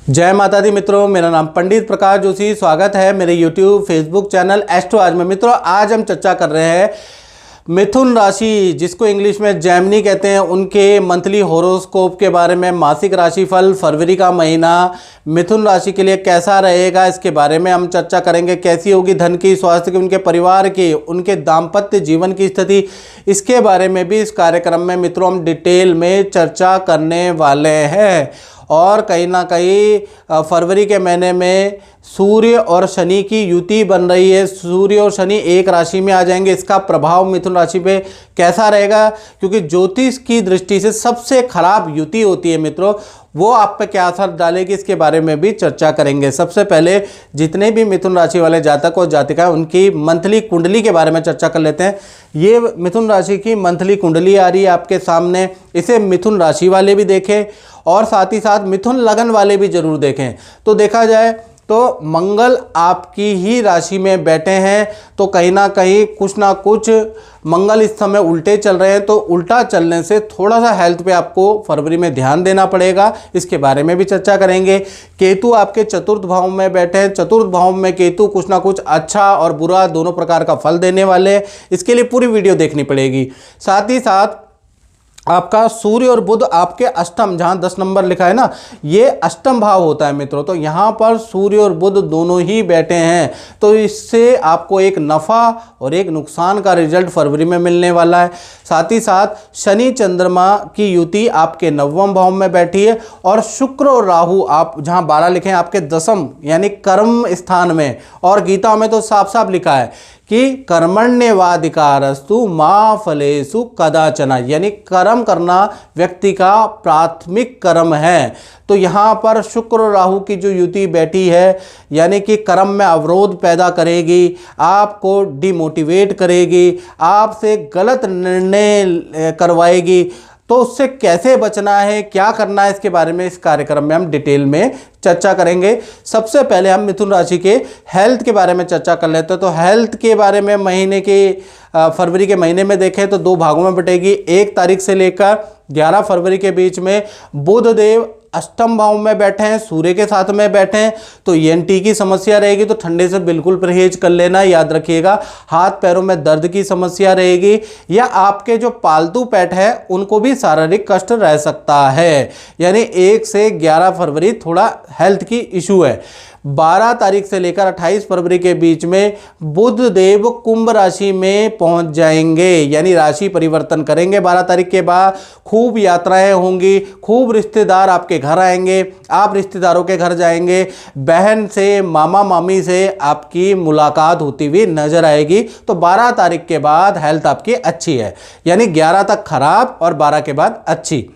जय माता दी मित्रों, मेरा नाम पंडित प्रकाश जोशी। स्वागत है मेरे YouTube फेसबुक चैनल एस्ट्रो आज में। मित्रों, आज हम चर्चा कर रहे हैं मिथुन राशि, जिसको इंग्लिश में जेमिनी कहते हैं, उनके मंथली हॉरोस्कोप के बारे में। मासिक राशिफल फरवरी का महीना मिथुन राशि के लिए कैसा रहेगा, इसके बारे में हम चर्चा करेंगे। कैसी होगी धन की, स्वास्थ्य की, उनके परिवार की, उनके दाम्पत्य जीवन की स्थिति, इसके बारे में भी इस कार्यक्रम में मित्रों हम डिटेल में चर्चा करने वाले हैं। और कहीं ना कहीं फरवरी के महीने में सूर्य और शनि की युति बन रही है। सूर्य और शनि एक राशि में आ जाएंगे। इसका प्रभाव मिथुन राशि पे कैसा रहेगा, क्योंकि ज्योतिष की दृष्टि से सबसे खराब युति होती है मित्रों, वो आप पे क्या असर डालेगी, इसके बारे में भी चर्चा करेंगे। सबसे पहले जितने भी मिथुन राशि वाले जातक और जातिका, उनकी मंथली कुंडली के बारे में चर्चा कर लेते हैं। ये मिथुन राशि की मंथली कुंडली आ रही है आपके सामने। इसे मिथुन राशि वाले भी देखें और साथ ही साथ मिथुन लगन वाले भी जरूर देखें। तो देखा जाए तो मंगल आपकी ही राशि में बैठे हैं, तो कहीं ना कहीं कुछ ना कुछ मंगल इस समय उल्टे चल रहे हैं। तो उल्टा चलने से थोड़ा सा हेल्थ पे आपको फरवरी में ध्यान देना पड़ेगा, इसके बारे में भी चर्चा करेंगे। केतु आपके चतुर्थ भाव में बैठे हैं। चतुर्थ भाव में केतु कुछ ना कुछ अच्छा और बुरा दोनों प्रकार का फल देने वाले हैं। इसके लिए पूरी वीडियो देखनी पड़ेगी। साथ ही साथ आपका सूर्य और बुध आपके अष्टम, जहां 10 नंबर लिखा है ना, ये अष्टम भाव होता है मित्रों। तो यहां पर सूर्य और बुध दोनों ही बैठे हैं, तो इससे आपको एक नफ़ा और एक नुकसान का रिजल्ट फरवरी में मिलने वाला है। साथ ही साथ शनि चंद्रमा की युति आपके 9वें भाव में बैठी है, और शुक्र और राहु आप जहां 12 लिखे हैं आपके दशम यानी कर्म स्थान में। और गीता में तो साफ साफ लिखा है कि कर्मण्येवाधिकारस्तु मा फलेषु कदाचन, यानी कर्म करना व्यक्ति का प्राथमिक कर्म है। तो यहाँ पर शुक्र और राहु की जो युति बैठी है, यानी कि कर्म में अवरोध पैदा करेगी, आपको डिमोटिवेट करेगी, आपसे गलत निर्णय करवाएगी। तो उससे कैसे बचना है, क्या करना है, इसके बारे में इस कार्यक्रम में हम डिटेल में चर्चा करेंगे। सबसे पहले हम मिथुन राशि के हेल्थ के बारे में चर्चा कर लेते हैं। तो हेल्थ के बारे में महीने के फरवरी के महीने में देखें तो 2 भागों में बटेगी। 1 तारीख से लेकर 11 फरवरी के बीच में बुध देव अष्टम भाव में बैठे हैं, सूर्य के साथ में बैठे हैं, तो ENT की समस्या रहेगी, तो ठंडे से बिल्कुल परहेज कर लेना, याद रखिएगा। हाथ पैरों में दर्द की समस्या रहेगी, या आपके जो पालतू पेट है उनको भी शारीरिक कष्ट रह सकता है। यानी 1 से 11 फरवरी थोड़ा हेल्थ की इशू है। 12 तारीख से लेकर 28 फरवरी के बीच में बुध देव कुंभ राशि में पहुंच जाएंगे, यानी राशि परिवर्तन करेंगे। 12 तारीख के बाद खूब यात्राएं होंगी, खूब रिश्तेदार आपके घर आएंगे, आप रिश्तेदारों के घर जाएंगे, बहन से, मामा मामी से आपकी मुलाकात होती हुई नजर आएगी। तो 12 तारीख के बाद हेल्थ आपकी अच्छी है, यानी 11 तक खराब और 12 के बाद अच्छी।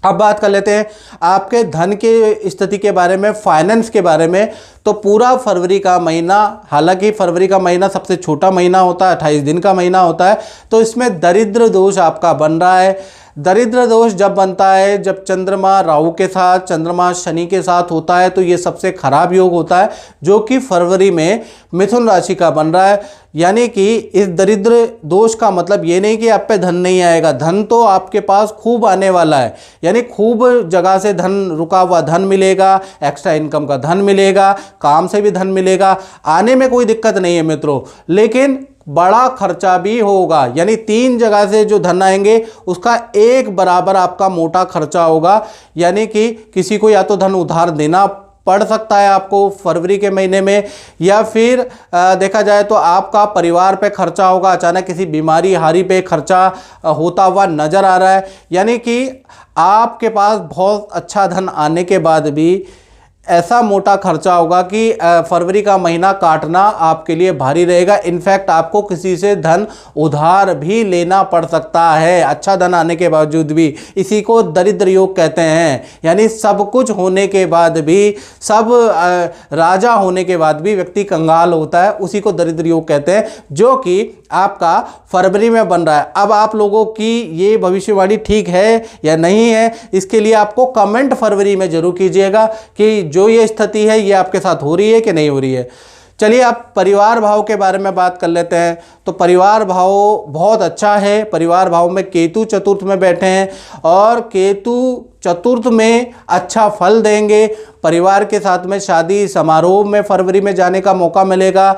अब बात कर लेते हैं आपके धन के स्थिति के बारे में, फाइनेंस के बारे में। तो पूरा फरवरी का महीना, हालांकि फरवरी का महीना सबसे छोटा महीना होता है, 28 दिन का महीना होता है, तो इसमें दरिद्र दोष आपका बन रहा है। दरिद्र दोष जब बनता है, जब चंद्रमा राहु के साथ, चंद्रमा शनि के साथ होता है, तो ये सबसे खराब योग होता है, जो कि फरवरी में मिथुन राशि का बन रहा है। यानी कि इस दरिद्र दोष का मतलब ये नहीं कि आप पे धन नहीं आएगा, धन तो आपके पास खूब आने वाला है, यानी खूब जगह से धन, रुका हुआ धन मिलेगा, एक्स्ट्रा इनकम का धन मिलेगा, काम से भी धन मिलेगा, आने में कोई दिक्कत नहीं है मित्रों। लेकिन बड़ा खर्चा भी होगा, यानी 3 जगह से जो धन आएंगे उसका 1 बराबर आपका मोटा खर्चा होगा। यानी कि किसी को या तो धन उधार देना पड़ सकता है आपको फरवरी के महीने में, या फिर देखा जाए तो आपका परिवार पे खर्चा होगा, अचानक किसी बीमारी हारी पे खर्चा होता हुआ नजर आ रहा है। यानी कि आपके पास बहुत अच्छा धन आने के बाद भी ऐसा मोटा खर्चा होगा कि फरवरी का महीना काटना आपके लिए भारी रहेगा। इनफैक्ट आपको किसी से धन उधार भी लेना पड़ सकता है, अच्छा धन आने के बावजूद भी। इसी को दरिद्र योग कहते हैं, यानी सब कुछ होने के बाद भी, सब राजा होने के बाद भी व्यक्ति कंगाल होता है, उसी को दरिद्र योग कहते हैं, जो कि आपका फरवरी में बन रहा है। अब आप लोगों की ये भविष्यवाणी ठीक है या नहीं है, इसके लिए आपको कमेंट फरवरी में जरूर कीजिएगा कि जो ये स्थिति है ये आपके साथ हो रही है कि नहीं हो रही है। चलिए अब परिवार भाव के बारे में बात कर लेते हैं। तो परिवार भाव बहुत अच्छा है। परिवार भाव में केतु चतुर्थ में बैठे हैं और केतु चतुर्थ में अच्छा फल देंगे। परिवार के साथ में शादी समारोह में फरवरी में जाने का मौका मिलेगा।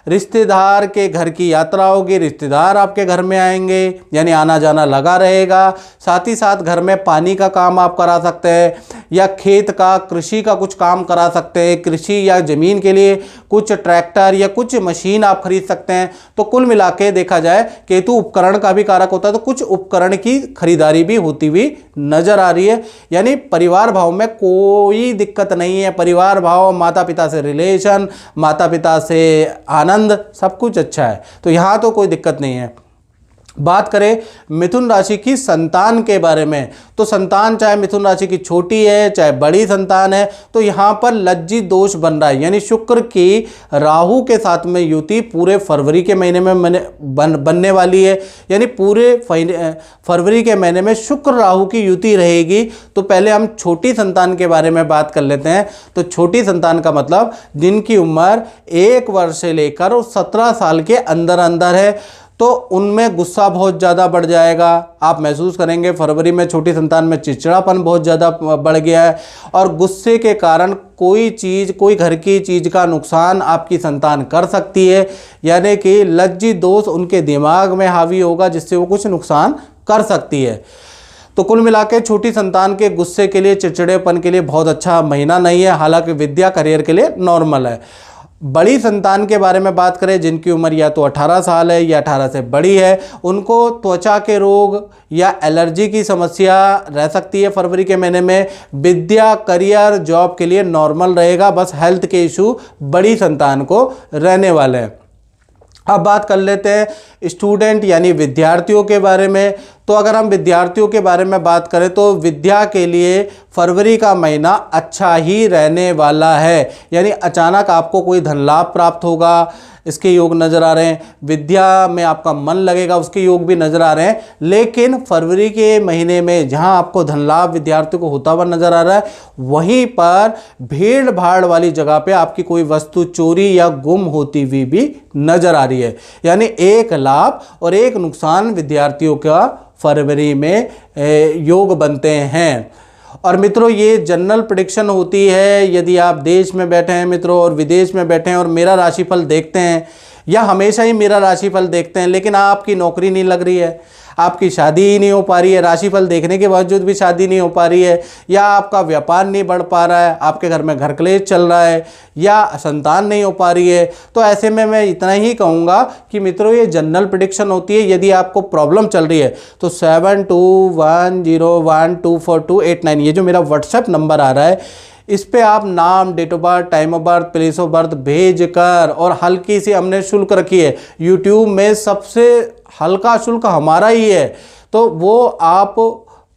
रिश्तेदार के घर की यात्रा होगी, रिश्तेदार आपके घर में आएंगे, यानी आना जाना लगा रहेगा। साथ ही साथ घर में पानी का काम आप करा सकते हैं या खेत का, कृषि का कुछ काम करा सकते हैं। कृषि या ज़मीन के लिए कुछ ट्रैक्टर या कुछ मशीन आप खरीद सकते हैं। तो कुल मिला के देखा जाए केतु उपकरण का भी कारक होता है, तो कुछ उपकरण की खरीदारी भी होती हुई नजर आ रही है। यानी परिवार भाव में कोई दिक्कत नहीं है। परिवार भाव, माता पिता से रिलेशन, माता पिता से आनंद, सब कुछ अच्छा है, तो यहाँ तो कोई दिक्कत नहीं है। बात करें मिथुन राशि की संतान के बारे में, तो संतान चाहे मिथुन राशि की छोटी है चाहे बड़ी संतान है, तो यहाँ पर लज्जित दोष बन रहा है। यानी शुक्र की राहु के साथ में युति पूरे फरवरी के महीने में बनने वाली है। यानी पूरे फरवरी के महीने में शुक्र राहु की युति रहेगी। तो पहले हम छोटी संतान के बारे में बात कर लेते हैं। तो छोटी संतान का मतलब जिनकी उम्र 1 वर्ष से लेकर 17 साल के अंदर अंदर है, तो उनमें गुस्सा बहुत ज़्यादा बढ़ जाएगा। आप महसूस करेंगे फरवरी में छोटी संतान में चिड़चिड़ापन बहुत ज़्यादा बढ़ गया है और गुस्से के कारण कोई चीज़, कोई घर की चीज़ का नुकसान आपकी संतान कर सकती है। यानी कि लज्जित दोष उनके दिमाग में हावी होगा जिससे वो कुछ नुकसान कर सकती है। तो कुल मिला के छोटी संतान के गुस्से के लिए, चिड़चिड़ेपन के लिए बहुत अच्छा महीना नहीं है। हालांकि विद्या करियर के लिए नॉर्मल है। बड़ी संतान के बारे में बात करें, जिनकी उम्र या तो 18 साल है या 18 से बड़ी है, उनको त्वचा के रोग या एलर्जी की समस्या रह सकती है फरवरी के महीने में। विद्या, करियर, जॉब के लिए नॉर्मल रहेगा, बस हेल्थ के इशू बड़ी संतान को रहने वाले हैं। अब बात कर लेते हैं स्टूडेंट यानी विद्यार्थियों के बारे में। तो अगर हम विद्यार्थियों के बारे में बात करें तो विद्या के लिए फरवरी का महीना अच्छा ही रहने वाला है। यानी अचानक आपको कोई धन लाभ प्राप्त होगा, इसके योग नज़र आ रहे हैं। विद्या में आपका मन लगेगा, उसके योग भी नज़र आ रहे हैं। लेकिन फरवरी के महीने में जहां आपको धन लाभ विद्यार्थियों को होता हुआ नज़र आ रहा है, वहीं पर भीड़ भाड़ वाली जगह पे आपकी कोई वस्तु चोरी या गुम होती हुई भी नज़र आ रही है। यानी एक लाभ और एक नुकसान विद्यार्थियों का फरवरी में योग बनते हैं। और मित्रों, ये जनरल प्रेडिक्शन होती है। यदि आप देश में बैठे हैं मित्रों और विदेश में बैठे हैं और मेरा राशिफल देखते हैं या हमेशा ही मेरा राशिफल देखते हैं, लेकिन आपकी नौकरी नहीं लग रही है, आपकी शादी ही नहीं हो पा रही है, राशिफल देखने के बावजूद भी शादी नहीं हो पा रही है, या आपका व्यापार नहीं बढ़ पा रहा है, आपके घर में घर क्लेश चल रहा है, या संतान नहीं हो पा रही है, तो ऐसे में मैं इतना ही कहूँगा कि मित्रों ये जनरल प्रेडिक्शन होती है। यदि आपको प्रॉब्लम चल रही है तो 7210124289 ये जो मेरा व्हाट्सएप नंबर आ रहा है, इस पे आप नाम, date of birth, time of birth, place of birth भेज कर, और हल्की सी हमने शुल्क रखी है, यूट्यूब में सबसे हल्का शुल्क हमारा ही है, तो वो आप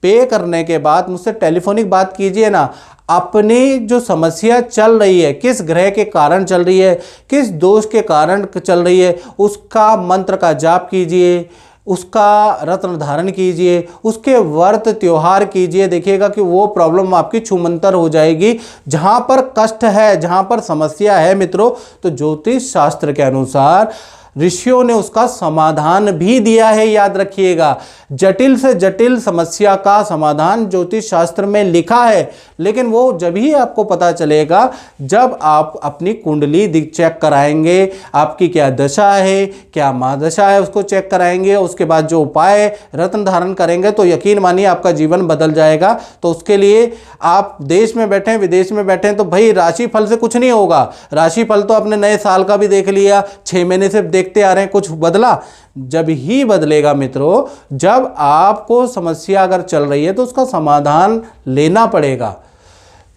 पे करने के बाद मुझसे टेलीफोनिक बात कीजिए ना। अपनी जो समस्या चल रही है, किस ग्रह के कारण चल रही है, किस दोष के कारण चल रही है, उसका मंत्र का जाप कीजिए, उसका रत्न धारण कीजिए, उसके व्रत त्योहार कीजिए। देखिएगा कि वो प्रॉब्लम आपकी छूमंतर हो जाएगी। जहाँ पर कष्ट है, जहाँ पर समस्या है मित्रों, तो ज्योतिष शास्त्र के अनुसार ऋषियों ने उसका समाधान भी दिया है। याद रखिएगा, जटिल से जटिल समस्या का समाधान ज्योतिष शास्त्र में लिखा है, लेकिन वो जब ही आपको पता चलेगा जब आप अपनी कुंडली चेक कराएंगे, आपकी क्या दशा है, क्या महादशा है, उसको चेक कराएंगे। उसके बाद जो उपाय रत्न धारण करेंगे तो यकीन मानिए आपका जीवन बदल जाएगा। तो उसके लिए आप देश में बैठे हैं, विदेश में बैठे हैं, तो भाई राशि फल से कुछ नहीं होगा। राशि फल तो आपने नए साल का भी देख लिया, 6 महीने से देखते आ रहे हैं, कुछ बदला? जब ही बदलेगा मित्रों, जब आपको समस्या अगर चल रही है तो उसका समाधान लेना पड़ेगा।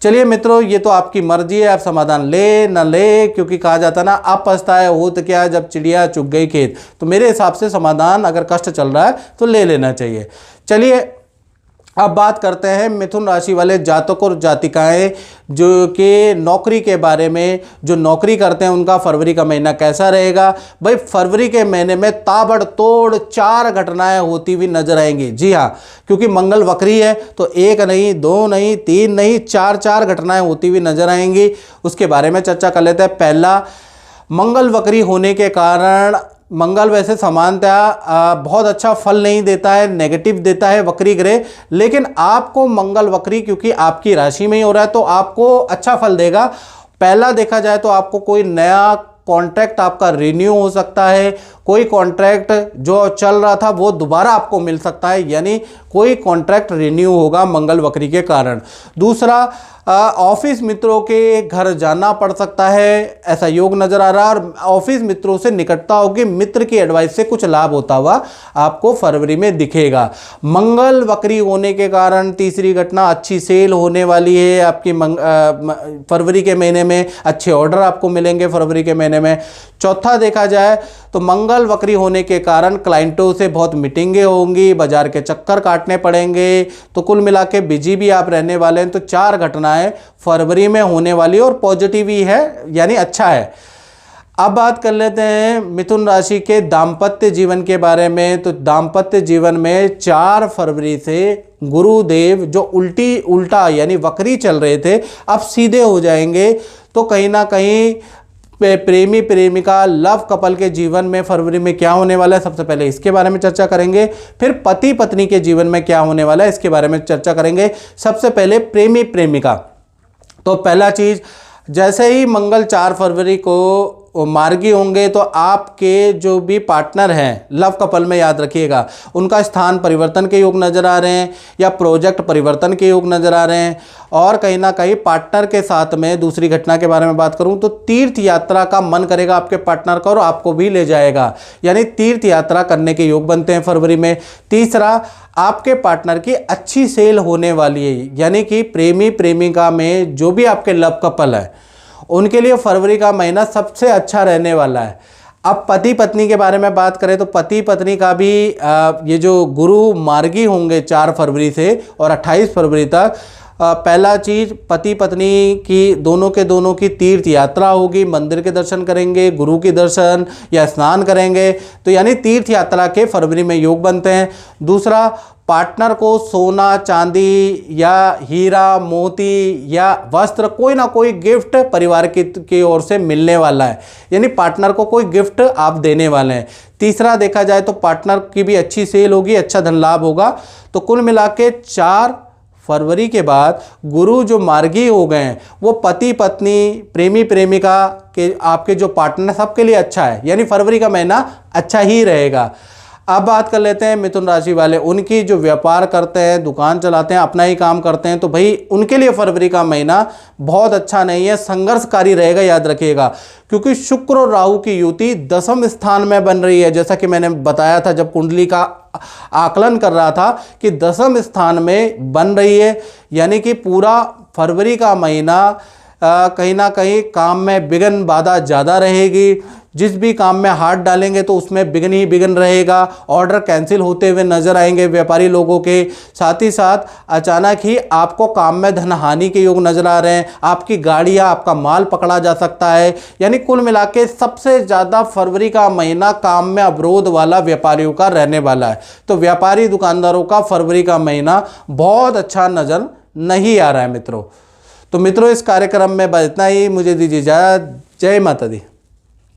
चलिए मित्रों, ये तो आपकी मर्जी है, आप समाधान ले न ले, क्योंकि कहा जाता ना, आप पछताए होत क्या जब चिड़िया चुग गई खेत। तो मेरे हिसाब से समाधान अगर कष्ट चल रहा है तो ले लेना चाहिए। चलिए अब बात करते हैं मिथुन राशि वाले जातक और जातिकाएं जो कि नौकरी के बारे में। जो नौकरी करते हैं उनका फरवरी का महीना कैसा रहेगा? भाई फरवरी के महीने में ताबड़तोड़ 4 घटनाएं होती हुई नजर आएंगी। जी हाँ, क्योंकि मंगल वक्री है तो 1 नहीं, 2 नहीं, 3 नहीं, 4 घटनाएं होती हुई नजर आएंगी। उसके बारे में चर्चा कर लेते हैं। पहला, मंगल वक्री होने के कारण मंगल वैसे सामान्यतः बहुत अच्छा फल नहीं देता है, नेगेटिव देता है वक्री ग्रह, लेकिन आपको मंगल वक्री क्योंकि आपकी राशि में ही हो रहा है तो आपको अच्छा फल देगा। पहला देखा जाए तो आपको कोई नया कॉन्ट्रैक्ट आपका रिन्यू हो सकता है, कोई कॉन्ट्रैक्ट जो चल रहा था वो दोबारा आपको मिल सकता है, यानी कोई कॉन्ट्रैक्ट रिन्यू होगा मंगल वक्री के कारण। दूसरा, ऑफिस मित्रों के घर जाना पड़ सकता है, ऐसा योग नजर आ रहा है। और ऑफिस मित्रों से निकटता होगी, मित्र की एडवाइस से कुछ लाभ होता हुआ आपको फरवरी में दिखेगा। मंगल वक्री होने के कारण तीसरी घटना, अच्छी सेल होने वाली है आपकी फरवरी के महीने में, अच्छे ऑर्डर आपको मिलेंगे फरवरी के महीने में। चौथा देखा जाए तो मंगल वक्री होने के कारण क्लाइंटों से बहुत मीटिंगें होंगी, बाजार के चक्कर काटने पड़ेंगे, तो कुल मिला के बिजी भी आप रहने वाले हैं। तो 4 घटनाएं फरवरी में होने वाली और पॉजिटिव ही है, यानी अच्छा है। अब बात कर लेते हैं मिथुन राशि के दाम्पत्य जीवन के बारे में। तो दाम्पत्य जीवन में 4 फरवरी से गुरुदेव जो उल्टा यानी वक्री चल रहे थे अब सीधे हो जाएंगे। तो कहीं ना कहीं प्रेमी प्रेमिका लव कपल के जीवन में फरवरी में क्या होने वाला है, सबसे पहले इसके बारे में चर्चा करेंगे। फिर पति पत्नी के जीवन में क्या होने वाला है इसके बारे में चर्चा करेंगे। सबसे पहले प्रेमी प्रेमिका। तो पहला चीज, जैसे ही मंगल 4 फरवरी को मार्गी होंगे तो आपके जो भी पार्टनर हैं लव कपल में, याद रखिएगा, उनका स्थान परिवर्तन के योग नज़र आ रहे हैं या प्रोजेक्ट परिवर्तन के योग नज़र आ रहे हैं। और कहीं ना कहीं पार्टनर के साथ में दूसरी घटना के बारे में बात करूं तो तीर्थ यात्रा का मन करेगा आपके पार्टनर का और आपको भी ले जाएगा, यानी तीर्थ यात्रा करने के योग बनते हैं फरवरी में। तीसरा, आपके पार्टनर की अच्छी सेल होने वाली है, यानी कि प्रेमी प्रेमिका में जो भी आपके लव कपल है उनके लिए फरवरी का महीना सबसे अच्छा रहने वाला है। अब पति पत्नी के बारे में बात करें तो पति पत्नी का भी ये जो गुरु मार्गी होंगे 4 फरवरी से और 28 फरवरी तक, पहला चीज़, पति पत्नी की दोनों की तीर्थ यात्रा होगी, मंदिर के दर्शन करेंगे, गुरु के दर्शन या स्नान करेंगे, तो यानी तीर्थ यात्रा के फरवरी में योग बनते हैं। दूसरा, पार्टनर को सोना चांदी या हीरा मोती या वस्त्र कोई ना कोई गिफ्ट परिवार की ओर से मिलने वाला है, यानी पार्टनर को कोई गिफ्ट आप देने वाले हैं। तीसरा देखा जाए तो पार्टनर की भी अच्छी सेल होगी, अच्छा धन लाभ होगा। तो कुल मिला के 4 फरवरी के बाद गुरु जो मार्गी हो गए हैं वो पति पत्नी प्रेमी प्रेमिका के आपके जो पार्टनर सबके लिए अच्छा है, यानी फरवरी का महीना अच्छा ही रहेगा। अब बात कर लेते हैं मिथुन राशि वाले, उनकी जो व्यापार करते हैं, दुकान चलाते हैं, अपना ही काम करते हैं, तो भाई उनके लिए फरवरी का महीना बहुत अच्छा नहीं है, संघर्षकारी रहेगा, याद रखिएगा। क्योंकि शुक्र और राहु की युति 10वें स्थान में बन रही है, जैसा कि मैंने बताया था जब कुंडली का आकलन कर रहा था कि 10वें स्थान में बन रही है, यानी कि पूरा फरवरी का महीना कहीं ना कहीं काम में विघ्न बाधा ज़्यादा रहेगी। जिस भी काम में हाथ डालेंगे तो उसमें विघ्न ही विघ्न रहेगा, ऑर्डर कैंसिल होते हुए नजर आएंगे व्यापारी लोगों के। साथ ही साथ अचानक ही आपको काम में धन हानि के योग नजर आ रहे हैं, आपकी गाड़ियां आपका माल पकड़ा जा सकता है, यानी कुल मिला के सबसे ज़्यादा फरवरी का महीना काम में अवरोध वाला व्यापारियों का रहने वाला है। तो व्यापारी दुकानदारों का फरवरी का महीना बहुत अच्छा नज़र नहीं आ रहा है मित्रों। तो मित्रों, इस कार्यक्रम में बस इतना ही, मुझे दीजिए इजाज़त। जय माता दी।